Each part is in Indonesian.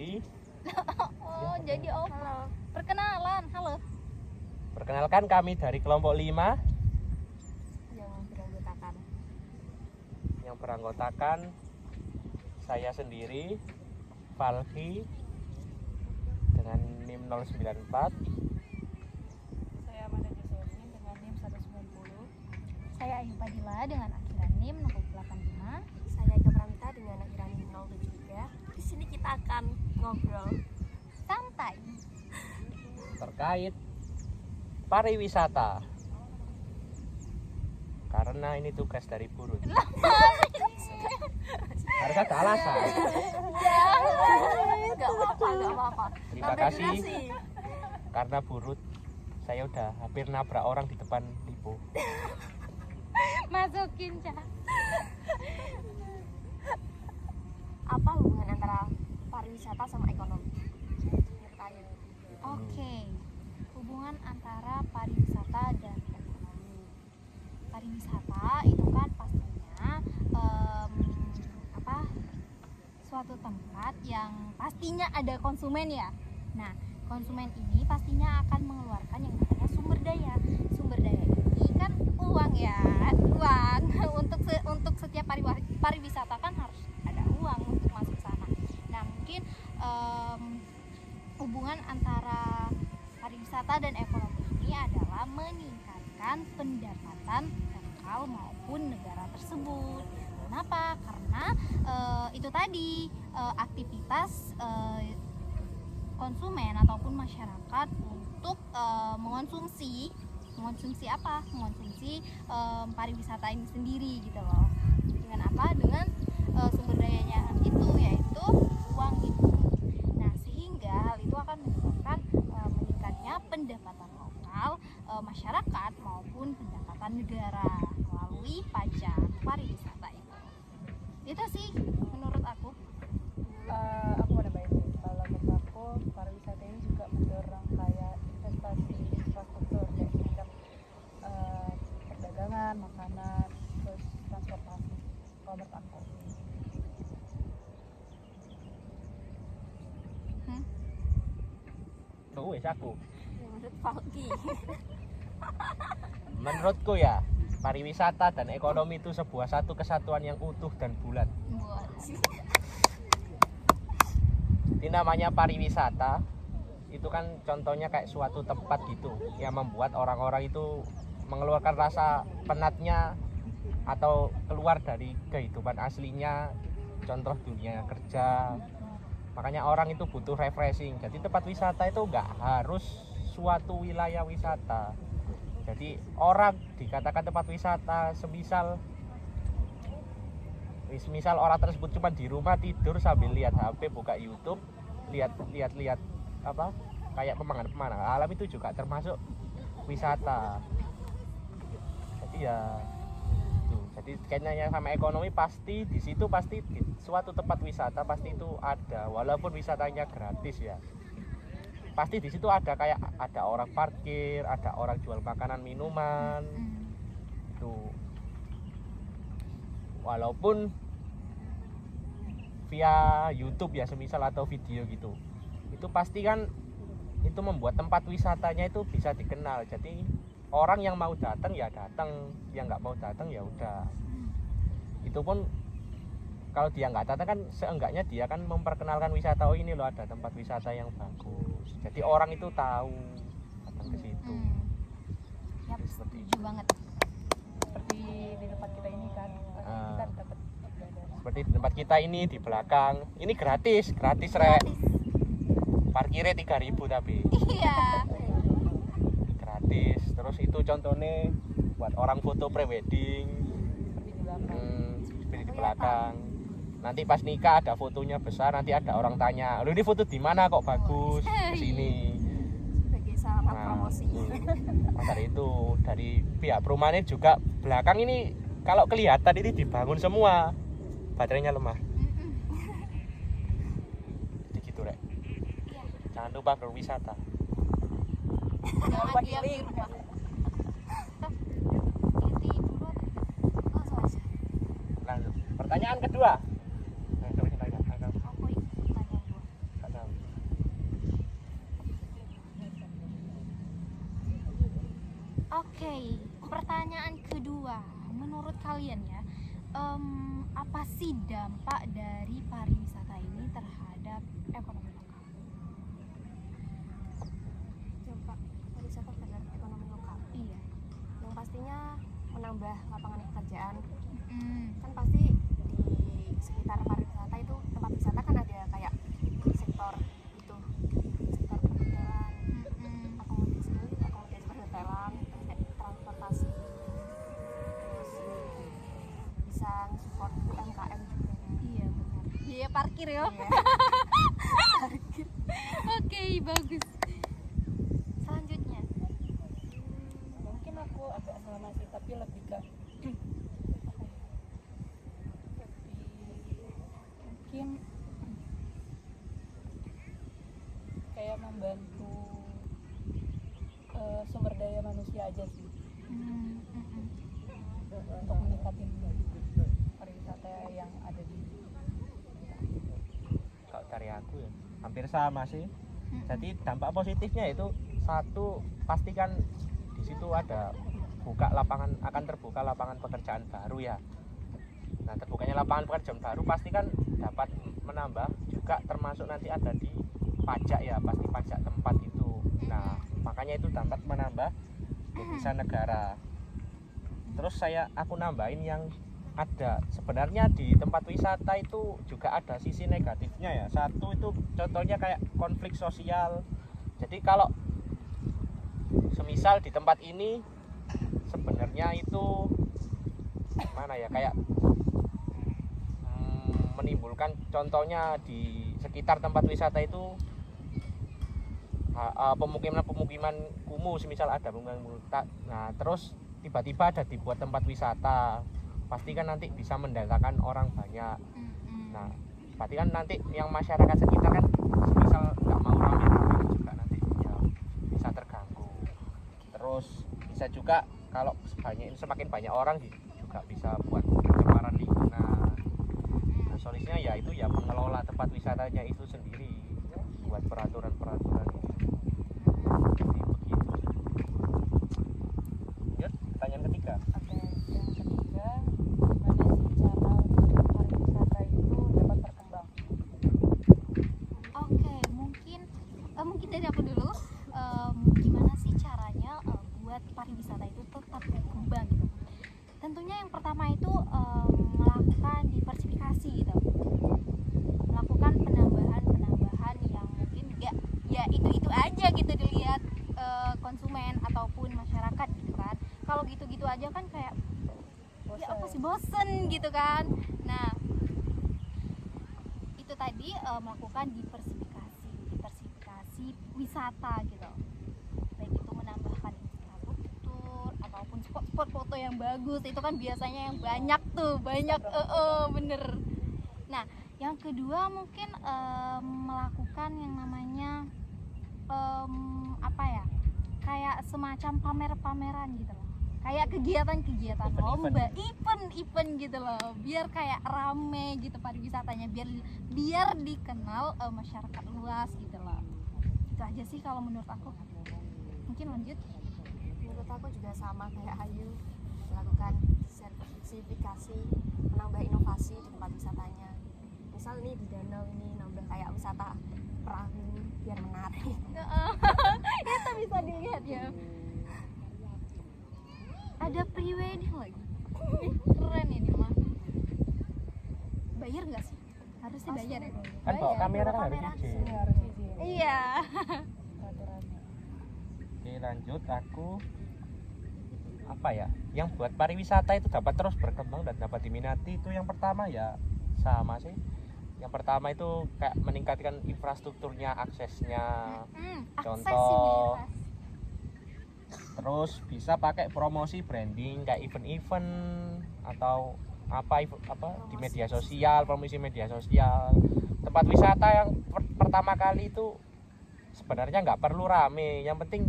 sendiri. Oh, jadi halo. Perkenalan, halo. Perkenalkan kami dari kelompok 5 yang beranggotakan saya sendiri, Falki dengan NIM 094. Saya Amanda Joselin dengan NIM 190. Saya Ayu Padilla dengan akhiran NIM 085. Saya Eka Pramita dengan akhiran NIM 073. Di sini kita akan ngobrol Santai. Terkait pariwisata, karena ini tugas dari Burut. Harus ada alasan. Gak apa-apa. Terima kasih karena Burut saya udah hampir nabrak orang di depan Lipo. Masukin, Cak. Apa hubungan antara pariwisata sama ekonomi? Oke. Hubungan antara pariwisata dan ekonomi. Pariwisata itu kan pastinya suatu tempat yang pastinya ada konsumen ya. Nah, konsumen ini pastinya akan mengeluarkan yang namanya sumber daya. Sumber daya ini kan uang ya, uang. Untuk setiap pariwisata kan harus ada uang untuk masuk sana. Nah, mungkin hubungan antara pariwisata dan ekonomi ini adalah meningkatkan pendapatan lokal maupun negara tersebut. Kenapa? Karena itu tadi aktivitas konsumen ataupun masyarakat untuk mengonsumsi apa? Mengonsumsi pariwisata ini sendiri gitu loh. Dengan apa? Dengan sumber dayanya itu, yaitu uang itu. Nah, sehingga hal itu akan menyebabkan meningkatnya pendapatan lokal masyarakat maupun pendapatan negara melalui pajak pariwisata itu. Itu sih menurut aku. Aku mau nambahin, kalau menurut aku pariwisata ini juga mendorong kayak investasi infrastruktur dari bidang perdagangan, makanan, terus transportasi. Kalau menurut aku. Wes aku. Menurut Falki. Menurutku ya, pariwisata dan ekonomi itu sebuah satu kesatuan yang utuh dan bulat. Jadi namanya pariwisata itu kan contohnya kayak suatu tempat gitu yang membuat orang-orang itu mengeluarkan rasa penatnya atau keluar dari kehidupan aslinya, contoh dunia kerja. Makanya orang itu butuh refreshing. Jadi tempat wisata itu nggak harus suatu wilayah wisata. Jadi orang dikatakan tempat wisata semisal orang tersebut cuma di rumah tidur sambil lihat HP, buka YouTube, lihat apa kayak pemandangan alam, itu juga termasuk wisata. Jadi ya itu. Jadi kayaknya sama ekonomi pasti di situ, pasti di suatu tempat wisata pasti itu ada, walaupun wisatanya gratis ya. Pasti di situ ada kayak ada orang parkir, ada orang jual makanan minuman. Itu walaupun via YouTube ya semisal atau video gitu. Itu pasti kan itu membuat tempat wisatanya itu bisa dikenal. Jadi orang yang mau datang ya datang, yang nggak mau datang ya udah. Itu pun kalau dia nggak datang kan seenggaknya dia kan memperkenalkan wisata, oh ini loh ada tempat wisata yang bagus. Jadi orang itu tahu datang ke situ. Yap, Seperti setuju banget. Seperti di tempat kita ini kan, kita dapat seperti di tempat kita ini di belakang. Ini gratis rek. Parkirnya 3.000 tapi. Iya. Gratis. Terus itu contohnya buat orang foto prewedding. seperti di belakang. Seperti di belakang. Nanti pas nikah ada fotonya besar, nanti ada orang tanya, "Lu ini foto di mana kok bagus?" Di sini. Sebagai sarana promosi. Maka itu dari pihak perumahan juga belakang ini kalau kelihatan ini dibangun semua. Baterainya lemah. Jadi gitu, Rek. Jangan lupa berwisata. Jangan diam di rumah. Inti buruk. Lanjut. Pertanyaan kedua. Aku ikut pertanyaan dua. Oke, pertanyaan kedua, menurut kalian ya, apa sih dampak dari pariwisata ini terhadap ekonomi lokal? Dampak pariwisata terhadap ekonomi lokal. Iya. Yang pastinya menambah lapangan pekerjaan. Mm, Kan pasti di sekitar pariwisata itu, tempat wisata kan ada kayak sektor itu, sektor perhotelan, akomodasi perhotelan, terus kayak transportasi, terus bisa support UMKM juga. iya benar. Biaya parkir ya. Iya. Oke, bagus. Selanjutnya. Mungkin aku agak sama sih, tapi lebih ke mungkin kayak membantu sumber daya manusia aja sih untuk meningkatin pariwisata yang ada di Kalau dari aku ya hampir sama sih. Jadi dampak positifnya itu satu, pastikan di situ ada akan terbuka lapangan pekerjaan baru ya. Nah, terbukanya lapangan pekerjaan baru pasti kan dapat menambah juga, termasuk nanti ada di pajak ya, pasti pajak tempat itu. Nah, makanya itu dapat menambah devisa negara. Terus aku nambahin yang ada sebenarnya di tempat wisata itu juga ada sisi negatifnya ya. Satu itu contohnya kayak konflik sosial. Jadi kalau semisal di tempat ini sebenarnya itu mana ya, kayak menimbulkan, contohnya di sekitar tempat wisata itu pemukiman kumuh, semisal ada pemukiman kumuh. Nah, terus tiba-tiba ada dibuat tempat wisata, pasti kan nanti bisa mendatangkan orang banyak. Nah, pasti kan nanti yang masyarakat sekitar kan semisal nggak mau rame-rame juga nanti ya bisa terganggu. Terus bisa juga kalau semakin banyak orang juga bisa buat pencemaran lingkungan. Nah, solusinya ya itu ya pengelola tempat wisatanya itu sendiri buat peraturan-peraturan itu. Jadi begitu. Ya, pertanyaan ketiga. Oke, yang ketiga, gimana sih cara untuk pariwisata itu dapat berkembang? Oke, mungkin dari aku dulu. Gimana sih caranya buat pariwisata itu tetap berkembang gitu? Tentunya yang pertama itu melakukan diversifikasi gitu, melakukan penambahan yang mungkin gak ya itu aja gitu dilihat konsumen ataupun masyarakat gitu kan. Kalau gitu-gitu aja kan kayak ya apa sih, bosen gitu kan. Nah, itu tadi melakukan diversifikasi wisata gitu, baik itu menambahkan infrastruktur ataupun spot foto yang bagus. Itu kan biasanya yang banyak bener. Nah, yang kedua mungkin melakukan yang namanya kayak semacam pameran gitu loh, kayak kegiatan lomba, event gitu loh, biar kayak rame gitu pariwisatanya, biar dikenal masyarakat luas gitu loh. Itu aja sih kalau menurut aku. Mungkin lanjut. Menurut aku juga sama kayak Ayu, melakukan diversifikasi, menambah inovasi di tempat wisatanya. Misal nih di danau ini nambah kayak wisata perahu biar menarik. Itu bisa dilihat ya, ada pre-wedding lagi. Keren ini mah. Bayar nggak sih? Harusnya bayar ya. Kan bawa kamera kan harus Ini izin. harus izin Iya. peraturannya. Oke, lanjut aku. Apa ya yang buat pariwisata itu dapat terus berkembang dan dapat diminati, itu yang pertama ya sama sih. Yang pertama itu kayak meningkatkan infrastrukturnya, aksesnya. Contoh, terus bisa pakai promosi branding kayak event-event atau apa di media sosial, promosi media sosial. Tempat wisata yang pertama kali itu sebenarnya nggak perlu rame, yang penting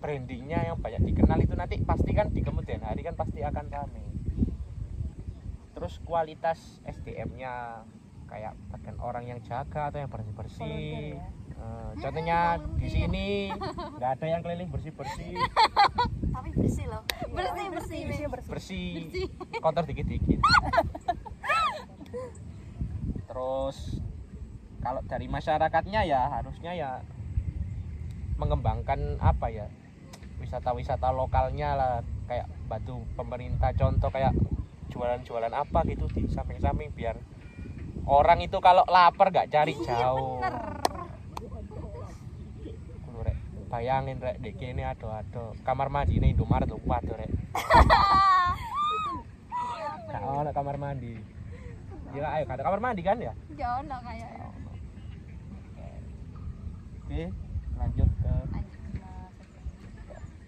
brandingnya yang banyak dikenal, itu nanti pasti kan di kemudian hari kan pasti akan rame. Terus kualitas SDM-nya kayak bahkan orang yang jaga atau yang bersih-bersih. Volunteer ya? Contohnya di sini nggak ada yang keliling bersih-bersih. tapi bersih loh. Bersih, bersih. Isinya bersih. bersih, kotor dikit-dikit. Terus kalau dari masyarakatnya ya harusnya ya mengembangkan apa ya, wisata-wisata lokalnya lah, kayak bantu pemerintah, contoh kayak jualan-jualan apa gitu di samping-samping biar orang itu kalau lapar gak cari jauh. Kudu rek, bayangin rek dek kene ado-ado kamar mandi ini Indomaret lho waduh rek. Gak ono kamar mandi. Ya ayo ada kamar mandi kan ya? Jangan dong kayak. Oke, lanjut ke Lanjut.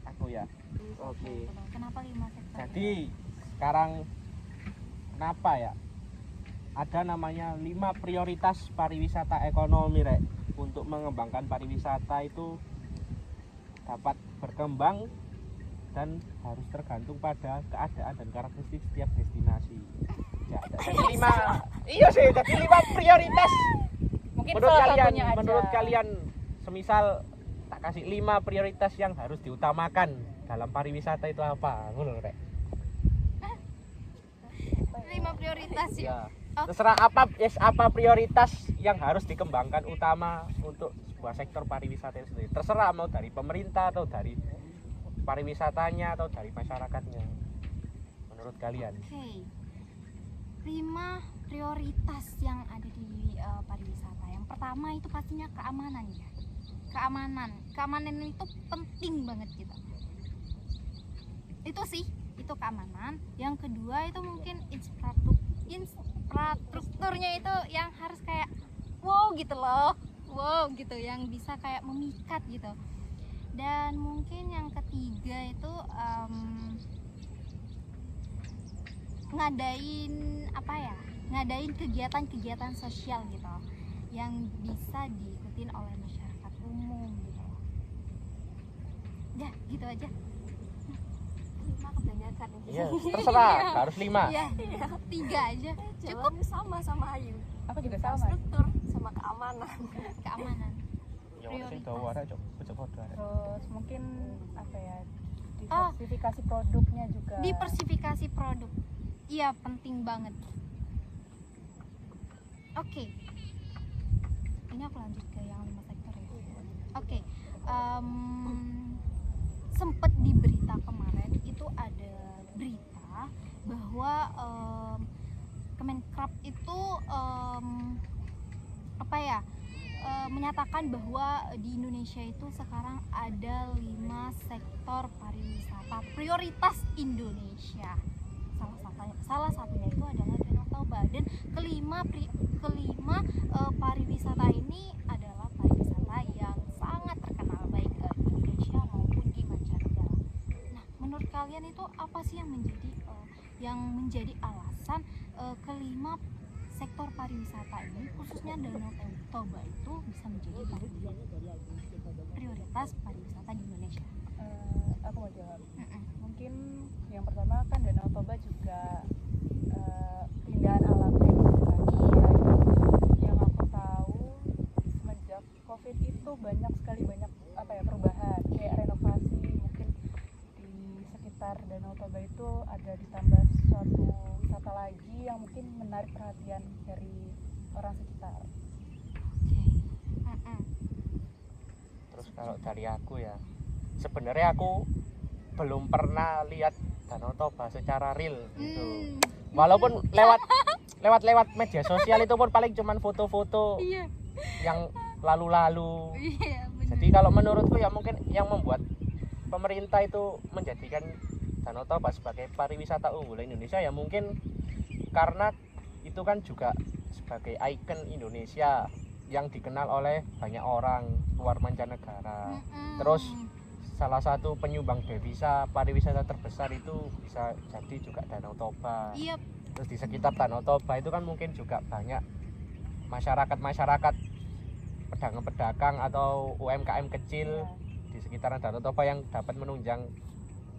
aku ya. Oke. Kenapa 5 sektor? Jadi sekarang kenapa ya? Ada namanya 5 prioritas pariwisata ekonomi rek. Untuk mengembangkan pariwisata itu dapat berkembang dan harus tergantung pada keadaan dan karakteristik setiap destinasi. Ya, jadi 5. Iya sih, jadi 5 prioritas. Mungkin Menurut salah kalian, satunya aja. menurut kalian semisal tak kasih 5 prioritas yang harus diutamakan dalam pariwisata itu apa? Ngono rek. 5 prioritas ya. Ya. Oh. Terserah apa prioritas yang harus dikembangkan utama untuk sebuah sektor pariwisata itu sendiri. Terserah mau dari pemerintah atau dari pariwisatanya atau dari masyarakatnya. Menurut kalian? Oke. 5 prioritas yang ada di pariwisata. Yang pertama itu pastinya keamanan ya. Keamanan itu penting banget gitu. Itu sih, itu keamanan. Yang kedua itu mungkin infrastrukturnya itu yang harus kayak wow gitu loh. Wow gitu, yang bisa kayak memikat gitu. Dan mungkin yang ketiga itu ngadain kegiatan-kegiatan sosial gitu yang bisa diikutin oleh masyarakat umum gitu. Ya gitu aja. 5 kebanyakan ini. Iya, terserah, nggak harus 5. Ya 3 aja cukup. Jawabannya sama Ayu. Aku juga sama. Infrastruktur sama keamanan. Keamanan. Ya wis sing dawa arek cocok padha arek. Terus mungkin apa ya? Oh. Diversifikasi produknya juga. Diversifikasi produk, iya penting banget. Oke, ini aku lanjut ke yang 5 sektor ya. Oke, sempet di berita kemarin itu ada berita bahwa Kemenkrab itu menyatakan bahwa di Indonesia itu sekarang ada 5 sektor pariwisata prioritas Indonesia. Salah satunya itu adalah Danau Toba, dan kelima pariwisata ini adalah pariwisata yang sangat terkenal baik di Indonesia maupun di mancanegara. Nah, menurut kalian itu apa sih yang menjadi alasan kelima sektor pariwisata ini, khususnya Danau Toba itu bisa menjadi prioritas pariwisata di Indonesia? Aku mau jawab. Mungkin yang pertama kan Danau Toba juga keindahan alamnya gitu kan. Yang aku tahu semenjak COVID itu banyak perubahan, kayak renovasi. Mungkin di sekitar Danau Toba itu ada ditambah suatu wisata lagi yang mungkin menarik perhatian dari orang sekitar. Terus kalau dari aku ya, sebenarnya aku belum pernah lihat Danau Toba secara real gitu. Walaupun lewat media sosial itu pun paling cuman foto-foto Iya. yang lalu-lalu. Iya, benar. Jadi kalau menurutku ya mungkin yang membuat pemerintah itu menjadikan Danau Toba sebagai pariwisata unggul Indonesia ya mungkin karena itu kan juga sebagai ikon Indonesia yang dikenal oleh banyak orang luar mancanegara. Terus salah satu penyumbang devisa pariwisata terbesar itu bisa jadi juga Danau Toba. Iya. Terus di sekitar Danau Toba itu kan mungkin juga banyak masyarakat pedagang-pedagang atau UMKM kecil di sekitaran Danau Toba yang dapat menunjang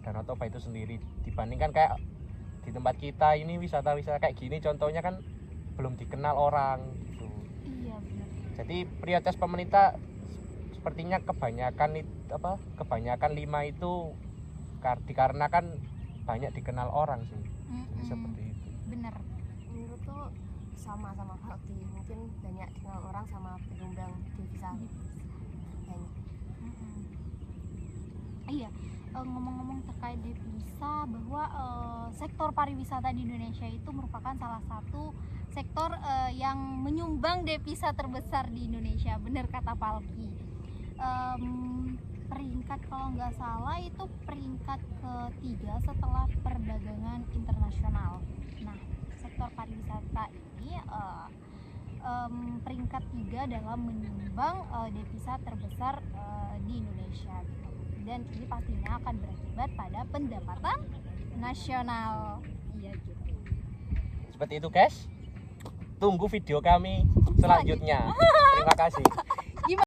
Danau Toba itu sendiri, dibandingkan kayak di tempat kita ini wisata-wisata kayak gini contohnya kan belum dikenal orang gitu. Iya, benar. Jadi prioritas pemerintah sepertinya kebanyakan 5 itu dikarenakan banyak dikenal orang sih. Seperti itu. Bener. Menurut tuh sama Fakti, mungkin banyak dikenal orang sama penyumbang devisa banyak. Iya, ngomong-ngomong terkait devisa, bahwa sektor pariwisata di Indonesia itu merupakan salah satu sektor yang menyumbang devisa terbesar di Indonesia. Bener kata Palki. Peringkat kalau nggak salah itu peringkat ketiga setelah perdagangan internasional. Nah, sektor pariwisata ini peringkat 3 dalam menyumbang devisa terbesar di Indonesia gitu. Dan ini pastinya akan berakibat pada pendapatan nasional. Iya gitu. Seperti itu guys. Tunggu video kami selanjutnya. Terima kasih.